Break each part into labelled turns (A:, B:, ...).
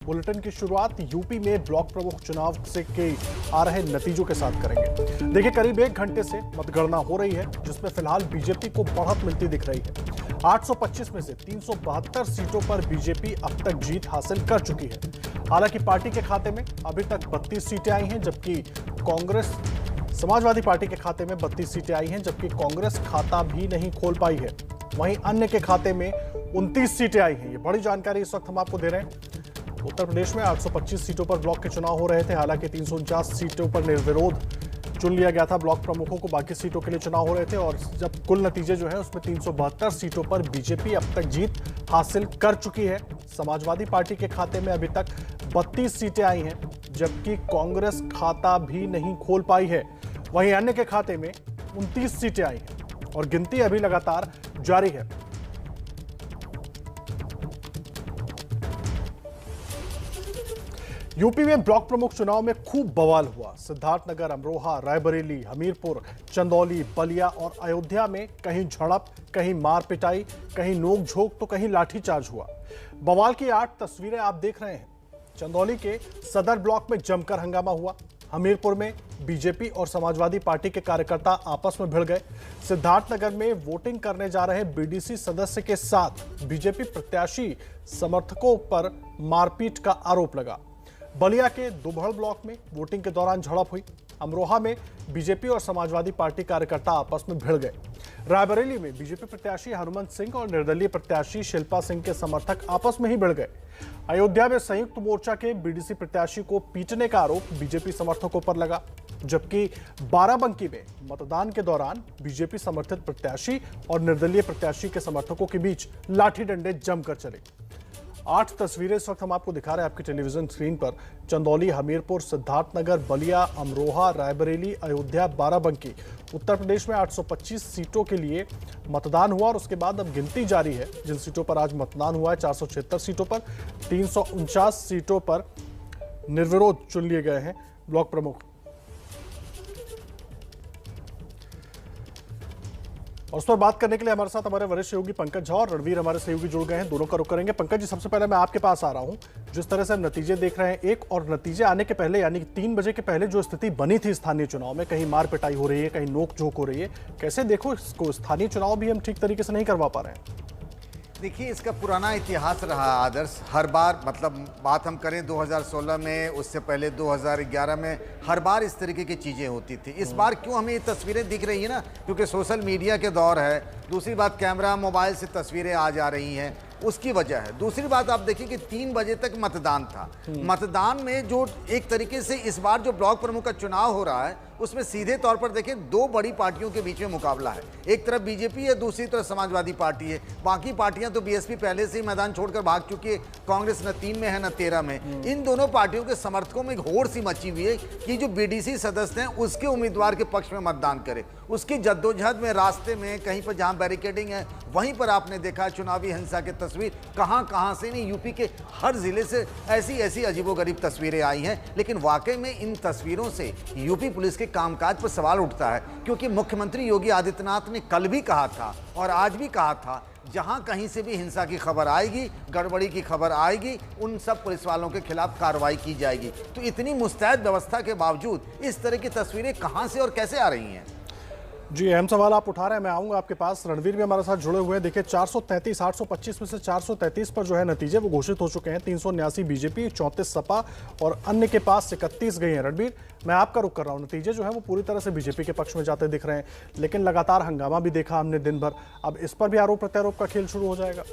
A: Bulletin की शुरुआत UP में ब्लॉक प्रमुख चुनाव से के आ रहे नतीजों के साथ करेंगे। देखिए, करीब 1 घंटे से मतगणना हो रही है, जिसमें फिलहाल बीजेपी को बढ़त मिलती दिख रही है। 825 में से 372 सीटों पर बीजेपी अब तक जीत हासिल कर चुकी है। हालांकि पार्टी के खाते में अभी तक 32 सीटें आई हैं, जबकि समाजवादी पार्टी के खाते में 32 सीटें आई हैं, जबकि कांग्रेस खाता भी नहीं खोल पाई है। वहीं अन्य के खाते में 29 सीटें आई हैं। ये बड़ी जानकारी इस वक्त हम आपको दे रहे हैं। उत्तर प्रदेश में 825 सीटों पर ब्लॉक के चुनाव हो रहे थे। हालांकि 349 सीटों पर निर्विरोध चुन लिया गया था ब्लॉक प्रमुखों को। बाकी सीटों के लिए चुनाव हो रहे थे और जब कुल नतीजे जो है उसमें 372 सीटों पर बीजेपी अब तक जीत हासिल कर चुकी है। समाजवादी पार्टी के खाते में अभी तक 32 सीटें आई हैं, जबकि कांग्रेस खाता भी नहीं खोल पाई है। वहीं अन्य के खाते में 29 सीटें आई हैं और गिनती अभी लगातार जारी है। यूपी में ब्लॉक प्रमुख चुनाव में खूब बवाल हुआ। सिद्धार्थनगर, अमरोहा, रायबरेली, हमीरपुर, चंदौली, बलिया और अयोध्या में कहीं झड़प, कहीं मार पिटाई, कहीं नोक-झोंक तो कहीं लाठीचार्ज हुआ। बवाल की 8 तस्वीरें आप देख रहे हैं। चंदौली के सदर ब्लॉक में जमकर हंगामा हुआ। हमीरपुर में बीजेपी और समाजवादी पार्टी के कार्यकर्ता आपस में भिड़ गए। सिद्धार्थनगर में वोटिंग करने जा रहे बीडीसी सदस्य के साथ बीजेपी प्रत्याशी समर्थकों पर मारपीट का आरोप लगा। बलिया के दुबहड़ ब्लॉक में वोटिंग के दौरान झड़प हुई। अमरोहा में बीजेपी और समाजवादी पार्टी कार्यकर्ता आपस में भिड़ गए। रायबरेली में बीजेपी प्रत्याशी हनुमंत सिंह और निर्दलीय प्रत्याशी शिल्पा सिंह के समर्थक आपस में ही भिड़ गए। अयोध्या में संयुक्त मोर्चा के बीडीसी प्रत्याशी को पीटने का आरोप बीजेपी समर्थकों पर लगा, जबकि बाराबंकी में मतदान के दौरान बीजेपी समर्थित प्रत्याशी और निर्दलीय प्रत्याशी के समर्थकों के बीच लाठी डंडे जमकर चले। 8 तस्वीरें इस वक्त हम आपको दिखा रहे हैं आपकी टेलीविजन स्क्रीन पर। चंदौली, हमीरपुर, सिद्धार्थनगर, बलिया, अमरोहा, रायबरेली, अयोध्या, बाराबंकी। उत्तर प्रदेश में 825 सीटों के लिए मतदान हुआ और उसके बाद अब गिनती जारी है। जिन सीटों पर आज मतदान हुआ है, 476 सीटों पर 349 सीटों पर निर्विरोध चुन लिए गए हैं ब्लॉक प्रमुख। और उस पर बात करने के लिए हमारे साथ हमारे वरिष्ठ सहयोगी पंकज झा और रणवीर हमारे सहयोगी जुड़ गए हैं। दोनों का रुख करेंगे। पंकज जी, सबसे पहले मैं आपके पास आ रहा हूं। जिस तरह से हम नतीजे देख रहे हैं, एक और नतीजे आने के पहले यानी 3 बजे के पहले जो स्थिति बनी थी स्थानीय चुनाव में, कहीं मार पिटाई हो रही है, कहीं नोक झोंक हो रही है, कैसे देखो इसको? स्थानीय चुनाव भी हम ठीक तरीके से नहीं करवा पा रहे हैं।
B: देखिए, इसका पुराना इतिहास रहा आदर्श। हर बार, मतलब बात हम करें 2016 में, उससे पहले 2011 में, हर बार इस तरीके की चीज़ें होती थी। इस बार क्यों हमें ये तस्वीरें दिख रही है ना, क्योंकि सोशल मीडिया के दौर है। दूसरी बात, कैमरा मोबाइल से तस्वीरें आ जा रही हैं, उसकी वजह है। दूसरी बात, आप देखिए कि 3 बजे तक मतदान था। मतदान में जो एक तरीके से इस बार जो ब्लॉक प्रमुख का चुनाव हो रहा है, उसमें सीधे तौर पर देखिए 2 बड़ी पार्टियों के बीच में मुकाबला है। एक तरफ बीजेपी है, दूसरी तरफ समाजवादी पार्टी है। बाकी पार्टियां तो बीएसपी पहले से ही मैदान छोड़कर भाग चुकी है। कांग्रेस न 3 में है न 13 में। इन दोनों पार्टियों के समर्थकों में एक होड़ सी मची हुई है कि जो बीडीसी सदस्य हैं उसके उम्मीदवार के पक्ष में मतदान करे। उसकी जद्दोजहद में, रास्ते में कहीं पर जहां बैरिकेडिंग है, वहीं पर आपने देखा चुनावी हिंसा की तस्वीर कहां से नहीं, यूपी के हर जिले से ऐसी अजीबोगरीब तस्वीरें आई हैं। लेकिन वाकई में इन तस्वीरों से यूपी पुलिस के कामकाज पर सवाल उठता है, क्योंकि मुख्यमंत्री योगी आदित्यनाथ ने कल भी कहा था और आज भी कहा था, जहां कहीं से भी हिंसा की खबर आएगी, गड़बड़ी की खबर आएगी, उन सब पुलिस वालों के खिलाफ कार्रवाई की जाएगी। तो इतनी मुस्तैद व्यवस्था के बावजूद इस तरह की तस्वीरें कहां से और कैसे आ रही हैं?
A: जी, अहम सवाल आप उठा रहे हैं, मैं आऊंगा आपके पास। रणवीर भी हमारे साथ जुड़े हुए हैं। देखिए, 433, 825 में से 433 पर जो है नतीजे वो घोषित हो चुके हैं। 379 बीजेपी, 34 सपा और अन्य के पास 31 गई हैं। रणवीर, मैं आपका रुख कर रहा हूं। नतीजे जो है वो पूरी तरह से बीजेपी के पक्ष में जाते दिख रहे हैं, लेकिन लगातार हंगामा भी देखा हमने दिन भर। अब इस पर भी आरोप प्रत्यारोप का खेल शुरू हो जाएगा?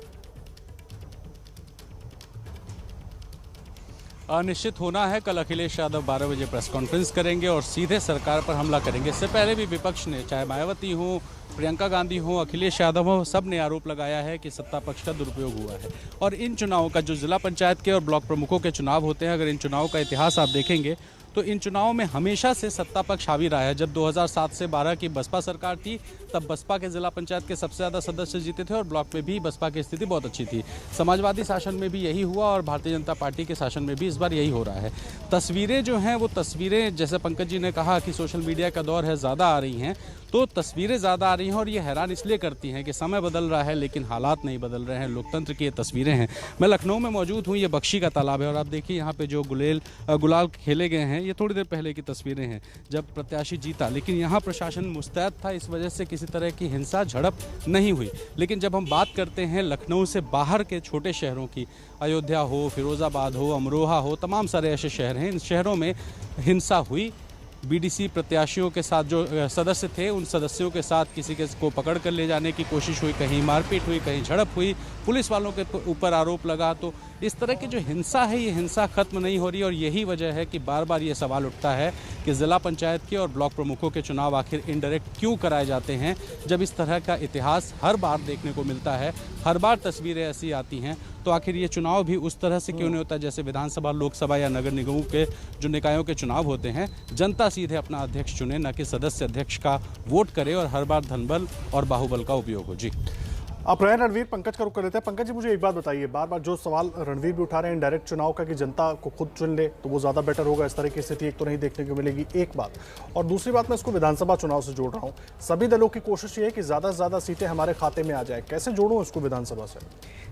C: निश्चित होना है। कल अखिलेश यादव 12 बजे प्रेस कॉन्फ्रेंस करेंगे और सीधे सरकार पर हमला करेंगे। इससे पहले भी विपक्ष ने, चाहे मायावती हो, प्रियंका गांधी हो, अखिलेश यादव हो, सब ने आरोप लगाया है कि सत्ता पक्ष का दुरुपयोग हुआ है। और इन चुनावों का, जो जिला पंचायत के और ब्लॉक प्रमुखों के चुनाव होते हैं, अगर इन चुनावों का इतिहास आप देखेंगे तो इन चुनावों में हमेशा से सत्ता पक्ष हावी रहा है। जब 2007 से 12 की बसपा सरकार थी, तब बसपा के जिला पंचायत के सबसे ज़्यादा सदस्य जीते थे और ब्लॉक में भी बसपा की स्थिति बहुत अच्छी थी। समाजवादी शासन में भी यही हुआ और भारतीय जनता पार्टी के शासन में भी इस बार यही हो रहा है। तस्वीरें जो हैं वो तस्वीरें, जैसे पंकज जी ने कहा कि सोशल मीडिया का दौर है, ज़्यादा आ रही हैं, तो तो तस्वीरें ज़्यादा आ रही हैं और ये हैरान इसलिए करती हैं कि समय बदल रहा है लेकिन हालात नहीं बदल रहे हैं। लोकतंत्र की ये तस्वीरें हैं। मैं लखनऊ में मौजूद हूँ, ये बख्शी का तालाब है और आप देखिए यहाँ पे जो गुलाल खेले गए हैं, ये थोड़ी देर पहले की तस्वीरें हैं जब प्रत्याशी जीता। लेकिन यहाँ प्रशासन मुस्तैद था, इस वजह से किसी तरह की हिंसा झड़प नहीं हुई। लेकिन जब हम बात करते हैं लखनऊ से बाहर के छोटे शहरों की, अयोध्या हो, फिरोज़ाबाद हो, अमरोहा हो, तमाम सारे ऐसे शहर हैं, इन शहरों में हिंसा हुई। बीडीसी प्रत्याशियों के साथ जो सदस्य थे, उन सदस्यों के साथ किसी के को पकड़ कर ले जाने की कोशिश हुई, कहीं मारपीट हुई, कहीं झड़प हुई, पुलिस वालों के ऊपर आरोप लगा। तो इस तरह की जो हिंसा है, ये हिंसा खत्म नहीं हो रही और यही वजह है कि बार बार ये सवाल उठता है कि ज़िला पंचायत के और ब्लॉक प्रमुखों के चुनाव आखिर इनडायरेक्ट क्यों कराए जाते हैं, जब इस तरह का इतिहास हर बार देखने को मिलता है, हर बार तस्वीरें ऐसी आती हैं। तो आखिर ये चुनाव भी उस तरह से क्यों नहीं होता जैसे विधानसभा, लोकसभा या नगर निगमों के जो निकायों के चुनाव होते हैं, जनता सीधे अपना अध्यक्ष चुने, न कि सदस्य अध्यक्ष का वोट करे और हर बार धनबल और बाहुबल का उपयोग हो। जी,
A: आप रहे रणवीर, पंकज का रुख कर लेते हैं। पंकज जी, मुझे एक बात बताइए, बार बार जो सवाल रणवीर भी उठा रहे हैं डायरेक्ट चुनाव का कि जनता को खुद चुन ले तो वो ज़्यादा बेटर होगा, इस तरह की स्थिति एक तो नहीं देखने को मिलेगी, एक बात। और दूसरी बात, मैं इसको विधानसभा चुनाव से जोड़ रहा हूँ। सभी दलों की कोशिश ये है कि ज़्यादा से ज़्यादा सीटें हमारे खाते में आ जाए। कैसे जोड़ूँ इसको विधानसभा से?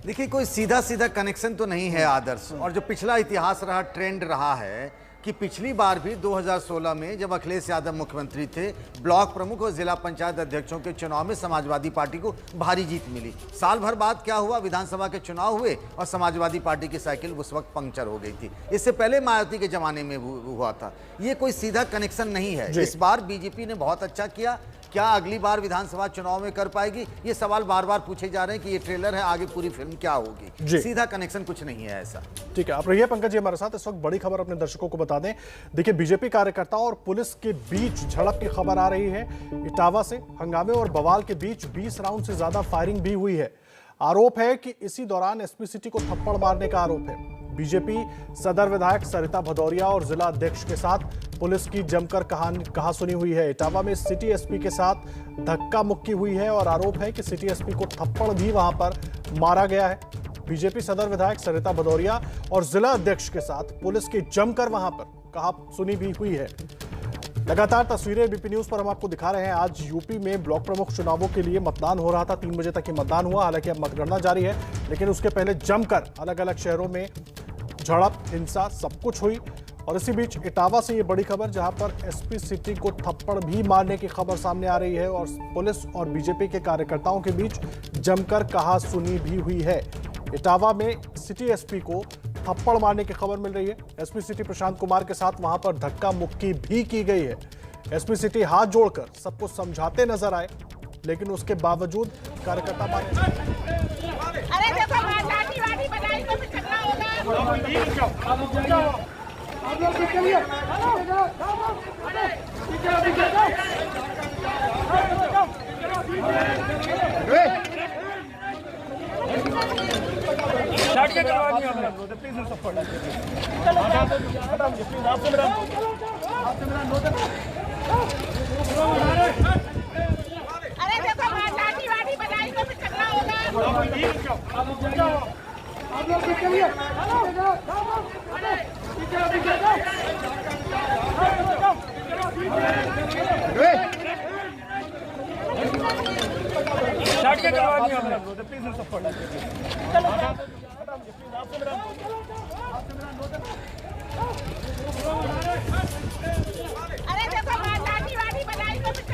B: देखिए, कोई सीधा सीधा कनेक्शन तो नहीं है आदर्श। और जो पिछला इतिहास रहा, ट्रेंड रहा है कि पिछली बार भी 2016 में जब अखिलेश यादव मुख्यमंत्री थे, ब्लॉक प्रमुख और जिला पंचायत अध्यक्षों के चुनाव में समाजवादी पार्टी को भारी जीत मिली। साल भर बाद क्या हुआ, विधानसभा के चुनाव हुए और समाजवादी पार्टी की साइकिल उस वक्त पंक्चर हो गई थी। इससे पहले मायावती के जमाने में हुआ था। ये कोई सीधा कनेक्शन नहीं है। इस बार बीजेपी ने बहुत अच्छा किया। क्या अगली बार विधानसभा चुनाव में कर पाएगी, ये सवाल बार बार पूछे जा रहे हैं कि ये ट्रेलर है, आगे पूरी फिल्म क्या होगी। सीधा कनेक्शन कुछ नहीं है ऐसा।
A: ठीक है, आप रहिए पंकज जी हमारे साथ। इस वक्त बड़ी खबर अपने दर्शकों को बता दें। देखिए, बीजेपी कार्यकर्ताओं और पुलिस के बीच झड़प की खबर आ रही है। इटावा से हंगामे और बवाल के बीच 20 राउंड से ज्यादा फायरिंग भी हुई है। आरोप है कि इसी दौरान एसपी सिटी को थप्पड़ मारने का आरोप है। बीजेपी सदर विधायक सरिता भदौरिया और जिला अध्यक्ष के साथ पुलिस की जमकर कहा सुनी हुई है। इटावा में सिटी एसपी के साथ धक्का मुक्की हुई है और आरोप है कि सिटी एसपी को थप्पड़ भी वहां पर मारा गया है। बीजेपी सदर विधायक सरिता भदौरिया और जिला अध्यक्ष के साथ पुलिस की जमकर वहां पर कहा सुनी भी हुई है। लगातार तस्वीरें एबीपी न्यूज पर हम आपको दिखा रहे हैं। आज यूपी में ब्लॉक प्रमुख चुनावों के लिए मतदान हो रहा था। 3 बजे तक ही मतदान हुआ। हालांकि अब मतगणना जारी है, लेकिन उसके पहले जमकर अलग अलग शहरों में झड़प, हिंसा, सब कुछ हुई। और इसी बीच इटावा से ये बड़ी खबर, जहां पर एसपी सिटी को थप्पड़ भी मारने की खबर सामने आ रही है और पुलिस और बीजेपी के कार्यकर्ताओं के बीच जमकर कहा सुनी भी हुई है। इटावा में सिटी एसपी को थप्पड़ मारने की खबर मिल रही है। एसपी सिटी प्रशांत कुमार के साथ वहां पर धक्का मुक्की भी की गई है। एसपी सिटी हाथ जोड़कर सबको समझाते नजर आए, लेकिन उसके बावजूद कार्यकर्ता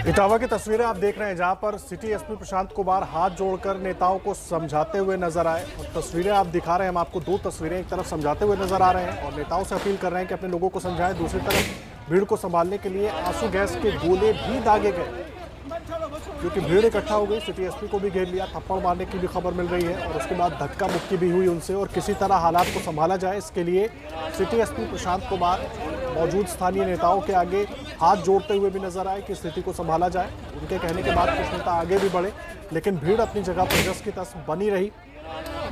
A: इटावा की तस्वीरें आप देख रहे हैं, जहां पर सिटी एसपी प्रशांत कुमार हाथ जोड़कर नेताओं को समझाते हुए नजर आए। और तस्वीरें आप दिखा रहे हैं, हम आपको 2 तस्वीरें, एक तरफ समझाते हुए नजर आ रहे हैं और नेताओं से अपील कर रहे हैं कि अपने लोगों को समझाएं। दूसरी तरफ भीड़ को संभालने के लिए आंसू गैस के गोले भी दागे गए, क्योंकि भीड़ इकट्ठा हो गई। सिटी एसपी को भी घेर लिया, थप्पड़ मारने की भी खबर मिल रही है और उसके बाद धक्का मुक्की भी हुई उनसे। और किसी तरह हालात को संभाला जाए, इसके लिए सिटी एसपी प्रशांत कुमार मौजूद स्थानीय नेताओं के आगे हाथ जोड़ते हुए भी नजर आए कि स्थिति को संभाला जाए। उनके कहने के बाद कुछ नेता आगे भी बढ़े, लेकिन भीड़ अपनी जगह पर जस की तस बनी रही।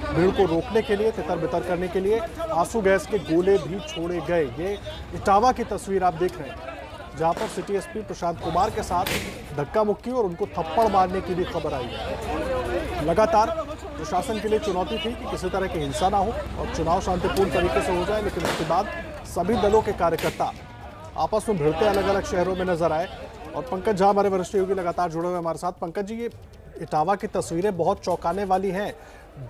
A: भीड़ को रोकने के लिए, तितर बितर करने के लिए आंसू गैस के गोले भी छोड़े गए। ये इटावा की तस्वीर आप देख रहे हैं, जहां पर सिटी एसपी प्रशांत कुमार के साथ धक्का मुक्की और उनको थप्पड़ मारने की भी खबर आई है। लगातार प्रशासन के लिए चुनौती थी कि किसी तरह की हिंसा ना हो और चुनाव शांतिपूर्ण तरीके से हो जाए, लेकिन उसके बाद सभी दलों के कार्यकर्ता आपस में भिड़ते अलग अलग शहरों में नजर आए और पंकज झा हमारे वरिष्ठ सहयोगी लगातार जुड़े हुए हमारे साथ। पंकज जी, ये इटावा की तस्वीरें बहुत चौंकाने वाली हैं।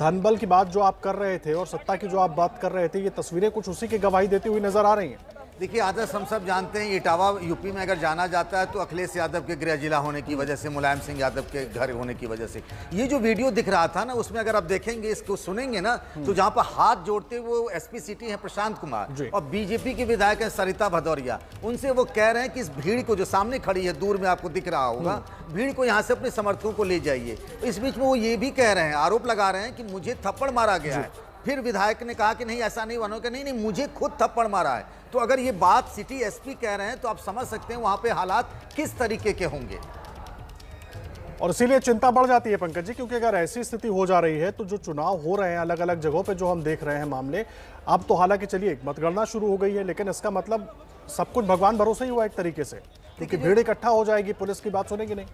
A: धनबल की बात जो आप कर रहे थे और सत्ता की जो आप बात कर रहे थे, ये तस्वीरें कुछ उसी की गवाही देती हुई नजर आ रही हैं।
B: देखिए आदर्श, हम सब जानते हैं इटावा यूपी में अगर जाना जाता है तो अखिलेश यादव के गृह जिला होने की वजह से, मुलायम सिंह यादव के घर होने की वजह से। ये जो वीडियो दिख रहा था ना, उसमें अगर आप देखेंगे, इसको सुनेंगे ना, तो जहां पर हाथ जोड़ते वो एसपी सिटी है प्रशांत कुमार और बीजेपी के विधायक है सरिता भदौरिया, उनसे वो कह रहे हैं कि इस भीड़ को, जो सामने खड़ी है दूर में आपको दिख रहा होगा, भीड़ को यहाँ से अपने समर्थकों को ले जाइए। इस बीच में वो ये भी कह रहे हैं, आरोप लगा रहे हैं कि मुझे थप्पड़ मारा गया है। फिर विधायक ने कहा कि नहीं ऐसा नहीं बनो, कि नहीं मुझे खुद थप्पड़ मारा है। तो अगर ये बात सिटी एसपी कह रहे हैं तो आप समझ सकते हैं वहां पे हालात किस तरीके के होंगे।
A: और इसीलिए चिंता बढ़ जाती है पंकज जी, क्योंकि अगर ऐसी स्थिति हो जा रही है तो जो चुनाव हो रहे हैं अलग अलग जगहों पे, जो हम देख रहे हैं मामले, अब तो हालांकि चलिए मतगणना शुरू हो गई है, लेकिन इसका मतलब सब कुछ भगवान भरोसे ही हुआ एक तरीके से, क्योंकि भीड़ इकट्ठा हो जाएगी, पुलिस की बात सुनेगी नहीं।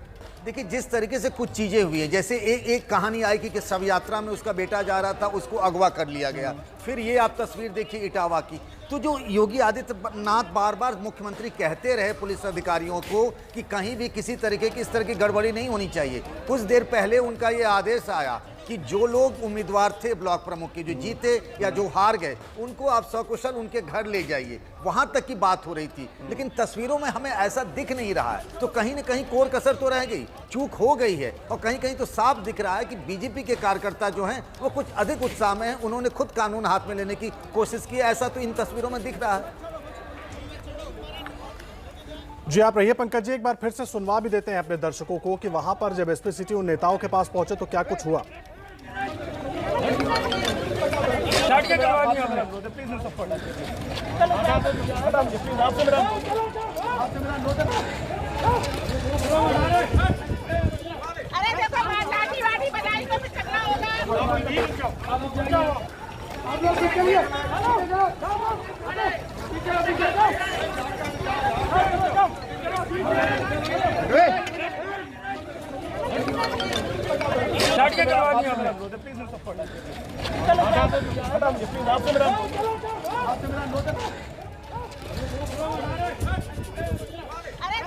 B: देखिए जिस तरीके से कुछ चीजें हुई है, जैसे एक कहानी आई कि शव यात्रा में उसका बेटा जा रहा था, उसको अगवा कर लिया गया। फिर ये आप तस्वीर देखिए इटावा की। तो जो योगी आदित्यनाथ बार बार मुख्यमंत्री कहते रहे पुलिस अधिकारियों को कि कहीं भी किसी तरीके की इस तरह की गड़बड़ी नहीं होनी चाहिए। कुछ देर पहले उनका ये आदेश आया कि जो लोग उम्मीदवार थे ब्लॉक प्रमुख के, जो जीते या जो हार गए, उनको आप सकुशल उनके घर ले जाइए। वहां तक की बात हो रही थी, लेकिन तस्वीरों में हमें ऐसा दिख नहीं रहा है। तो कहीं न कहीं कोर कसर तो रह गई, चूक हो गई है। और कहीं कहीं तो साफ दिख रहा है कि बीजेपी के कार्यकर्ता जो हैं वो कुछ अधिक उत्साह में हैं, उन्होंने खुद कानून हाथ में लेने की कोशिश की, ऐसा तो इन तस्वीरों में दिख रहा है।
A: जी आप रहिए पंकज जी, एक बार फिर से सुनवा भी देते हैं अपने दर्शकों को कि वहां पर जब एसपी सिटी उन नेताओं के पास पहुंचे तो क्या कुछ हुआ।
D: अरे देखो लाठी वाठी बजाई तो फिर झगड़ा होगा।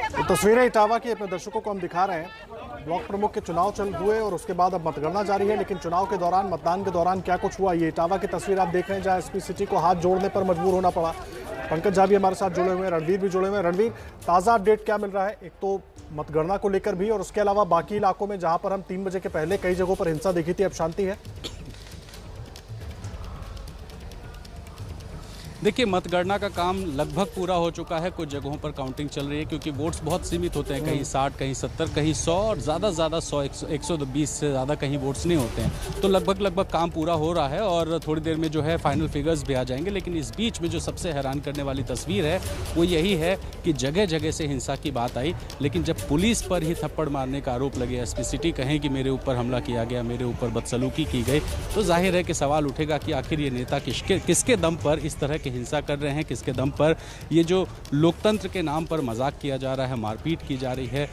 A: तो तस्वीरें इटावा की अपने दर्शकों को हम दिखा रहे हैं। ब्लॉक प्रमुख के चुनाव चल हुए और उसके बाद अब मतगणना जारी है, लेकिन चुनाव के दौरान, मतदान के दौरान क्या कुछ हुआ, ये इटावा की तस्वीर आप देख रहे हैं, जहां एसपी सिटी को हाथ जोड़ने पर मजबूर होना पड़ा। पंकज झा भी हमारे साथ जुड़े हुए हैं, रणवीर भी जुड़े हुए हैं। रणवीर, ताज़ा अपडेट क्या मिल रहा है, एक तो मतगणना को लेकर भी और उसके अलावा बाकी इलाकों में जहां पर हम 3 बजे के पहले कई जगहों पर हिंसा देखी थी, अब शांति है?
C: देखिए मतगणना का काम लगभग पूरा हो चुका है। कुछ जगहों पर काउंटिंग चल रही है, क्योंकि वोट्स बहुत सीमित होते हैं, कहीं 60, कहीं 70, कहीं 100 और ज़्यादा 100, 120 से ज़्यादा कहीं वोट्स नहीं होते हैं। तो लगभग काम पूरा हो रहा है और थोड़ी देर में जो है फाइनल फिगर्स भी आ जाएंगे। लेकिन इस बीच में जो सबसे हैरान करने वाली तस्वीर है वो यही है कि जगह जगह से हिंसा की बात आई, लेकिन जब पुलिस पर ही थप्पड़ मारने का आरोप लगे, एसपी सिटी कहें कि मेरे ऊपर हमला किया गया, मेरे ऊपर बदसलूकी की गई, तो जाहिर है कि सवाल उठेगा कि आखिर ये नेता किसके दम पर इस तरह की हिंसा कर रहे हैं, किसके दम पर ये जो लोकतंत्र के नाम पर मजाक किया जा रहा है, मारपीट की जा रही है,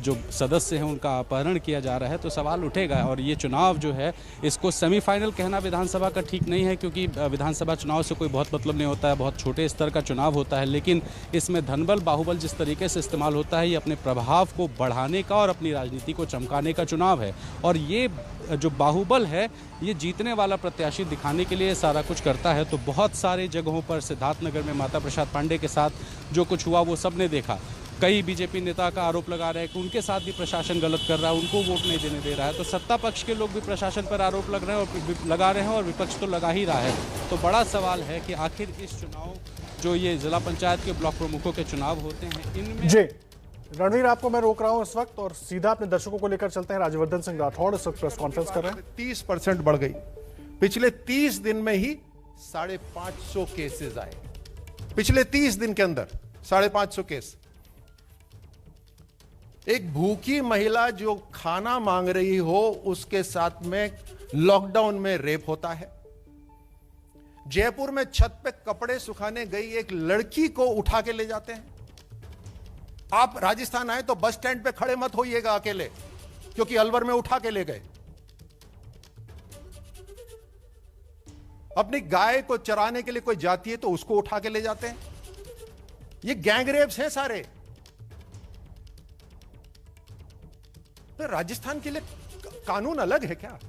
C: जो सदस्य हैं उनका अपहरण किया जा रहा है। तो सवाल उठेगा। और ये चुनाव जो है, इसको सेमीफाइनल कहना विधानसभा का ठीक नहीं है, क्योंकि विधानसभा चुनाव से कोई बहुत मतलब नहीं होता है, बहुत छोटे स्तर का चुनाव होता है। लेकिन इसमें धनबल बाहुबल जिस तरीके से इस्तेमाल होता है, ये अपने प्रभाव को बढ़ाने का और अपनी राजनीति को चमकाने का चुनाव है। और ये जो बाहुबल है, ये जीतने वाला प्रत्याशी दिखाने के लिए सारा कुछ करता है। तो बहुत सारे जगहों पर, सिद्धार्थनगर में माता प्रसाद पांडे के साथ जो कुछ हुआ वो सबने देखा। कई बीजेपी नेता का आरोप लगा रहे हैं कि उनके साथ भी प्रशासन गलत कर रहा है, उनको वोट नहीं देने दे रहा है। तो सत्ता पक्ष के लोग भी प्रशासन पर आरोप लगा रहे हैं और विपक्ष तो लगा ही रहा है। तो बड़ा सवाल है कि आखिर इस चुनाव, जो ये जिला पंचायत के ब्लॉक प्रमुखों के चुनाव होते हैं, इनमें
A: जी रणवीर, आपको मैं रोक रहा हूं इस वक्त और सीधा अपने दर्शकों को लेकर चलते हैं। राज्यवर्धन सिंह राठौड़ इस वक्त प्रेस कॉन्फ्रेंस कर रहे हैं।
E: 30% बढ़ गई। पिछले 30 दिन में ही 550 केसेस आए। पिछले 30 दिन के अंदर 550 केस। एक भूखी महिला जो खाना मांग रही हो, उसके साथ में लॉकडाउन में रेप होता है। जयपुर में छत पे कपड़े सुखाने गई एक लड़की को उठा के ले जाते हैं। आप राजस्थान आए तो बस स्टैंड पे खड़े मत होइएगा अकेले, क्योंकि अलवर में उठा के ले गए। अपनी गाय को चराने के लिए कोई जाती है तो उसको उठा के ले जाते हैं। ये गैंग रेप्स हैं सारे। तो राजस्थान के लिए कानून अलग है क्या?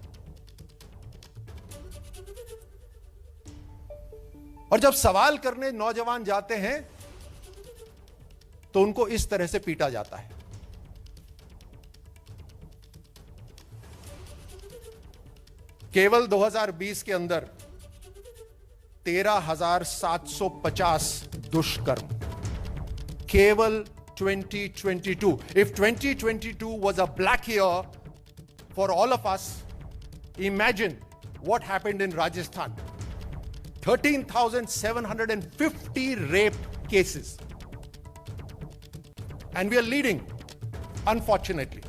E: और जब सवाल करने नौजवान जाते हैं तो उनको इस तरह से पीटा जाता है। केवल 2020 के अंदर 13,750 दुष्कर्म, केवल 2022. If 2022 was a black year for all of us, imagine what happened in Rajasthan. 13,750 rape cases. And we are leading, unfortunately.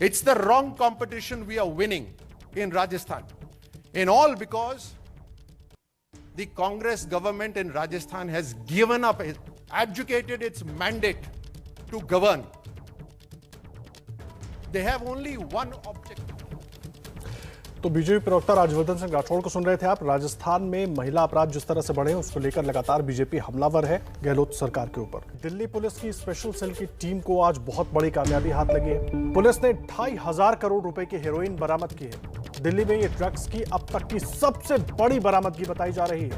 E: It's the wrong competition we are winning in Rajasthan. In all because the Congress government in Rajasthan has given up, abjugated its mandate to govern. They have only one objective.
A: तो BJP प्रवक्ता राजवर्धन सिंह राठौड़ को सुन रहे थे आप। राजस्थान में महिला अपराध जिस तरह से बढ़े हैं उसको लेकर लगातार बीजेपी हमलावर है गहलोत सरकार के ऊपर। दिल्ली पुलिस की स्पेशल सेल की टीम को आज बहुत बड़ी कामयाबी हाथ लगी है। पुलिस ने 2,500 करोड़ रुपए की हेरोइन बरामद की है। दिल्ली में ये ड्रग्स की अब तक की सबसे बड़ी बरामदगी बताई जा रही है।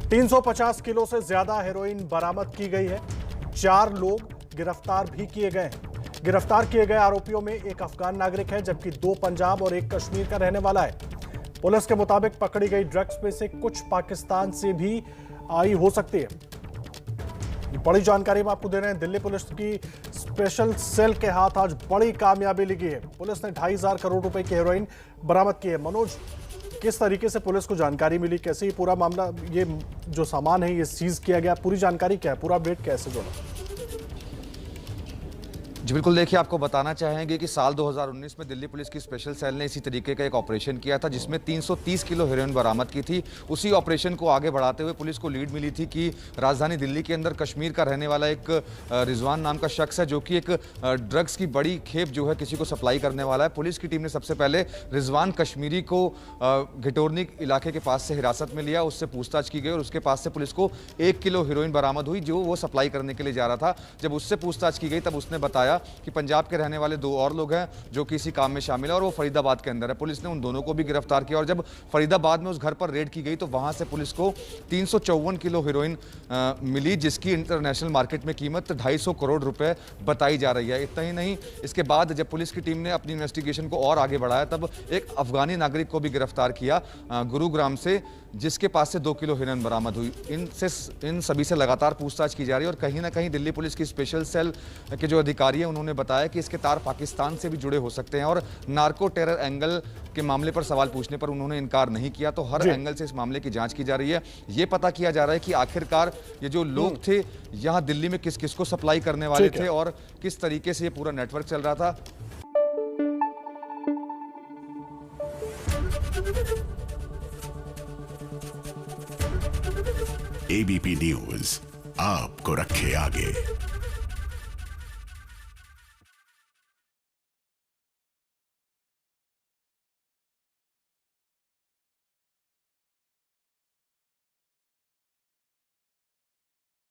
A: 350 किलो से ज्यादा हेरोइन बरामद की गई है। 4 लोग गिरफ्तार भी किए गए हैं। गिरफ्तार किए गए आरोपियों में एक अफगान नागरिक है जबकि 2 पंजाब और 1 कश्मीर का रहने वाला है। पुलिस के मुताबिक पकड़ी गई ड्रग्स में से कुछ पाकिस्तान से भी आई हो सकती है। बड़ी जानकारी हम आपको दे रहे हैं। दिल्ली पुलिस की स्पेशल सेल के हाथ आज बड़ी कामयाबी लगी है। पुलिस ने 2,500 करोड़ रुपए की हेरोइन बरामद की है। मनोज, किस तरीके से पुलिस को जानकारी मिली, कैसे ये पूरा मामला, ये जो सामान है ये सीज किया गया, पूरी जानकारी क्या है, पूरा अपडेट कैसे जुड़ा?
F: जी बिल्कुल, देखिए आपको बताना चाहेंगे कि साल 2019 में दिल्ली पुलिस की स्पेशल सेल ने इसी तरीके का एक ऑपरेशन किया था जिसमें 330 किलो हेरोइन बरामद की थी। उसी ऑपरेशन को आगे बढ़ाते हुए पुलिस को लीड मिली थी कि राजधानी दिल्ली के अंदर कश्मीर का रहने वाला एक रिजवान नाम का शख्स है जो कि एक ड्रग्स की बड़ी खेप जो है किसी को सप्लाई करने वाला है। पुलिस की टीम ने सबसे पहले रिजवान कश्मीरी को घिटोरनी इलाके के पास से हिरासत में लिया, उससे पूछताछ की गई और उसके पास से पुलिस को 1 किलो हेरोइन बरामद हुई जो वो सप्लाई करने के लिए जा रहा था। जब उससे पूछताछ की गई तब उसने बताया कि पंजाब के रहने वाले 2 और लोग हैं जो कि इसी काम में शामिल है और वो फरीदाबाद के अंदर है। पुलिस ने उन दोनों को भी गिरफ्तार किया और जब फरीदाबाद में उस घर पर रेड की गई तो वहां से पुलिस को 354 किलो हेरोइन मिली जिसकी इंटरनेशनल मार्केट में कीमत 250 करोड़ रुपए बताई जा रही है। इतना ही नहीं, इसके बाद जब पुलिस की टीम ने अपनी इन्वेस्टिगेशन को और आगे बढ़ाया तब एक अफगानी नागरिक को भी गिरफ्तार किया गुरुग्राम से जिसके पास से 2 किलो हेरोइन बरामद हुई। इन सभी से लगातार पूछताछ की जा रही है और कहीं ना कहीं दिल्ली पुलिस की स्पेशल सेल के जो अधिकारी हैं उन्होंने बताया कि इसके तार पाकिस्तान से भी जुड़े हो सकते हैं और नार्को टेरर एंगल के मामले पर सवाल पूछने पर उन्होंने इनकार नहीं किया। तो हर एंगल से इस मामले की जांच की जा रही है। ये पता किया जा रहा है कि आखिरकार ये जो लोग थे यहाँ दिल्ली में किस किस को सप्लाई करने वाले थे और किस तरीके से ये पूरा नेटवर्क चल रहा था।
G: एबीपी न्यूज आपको रखे आगे।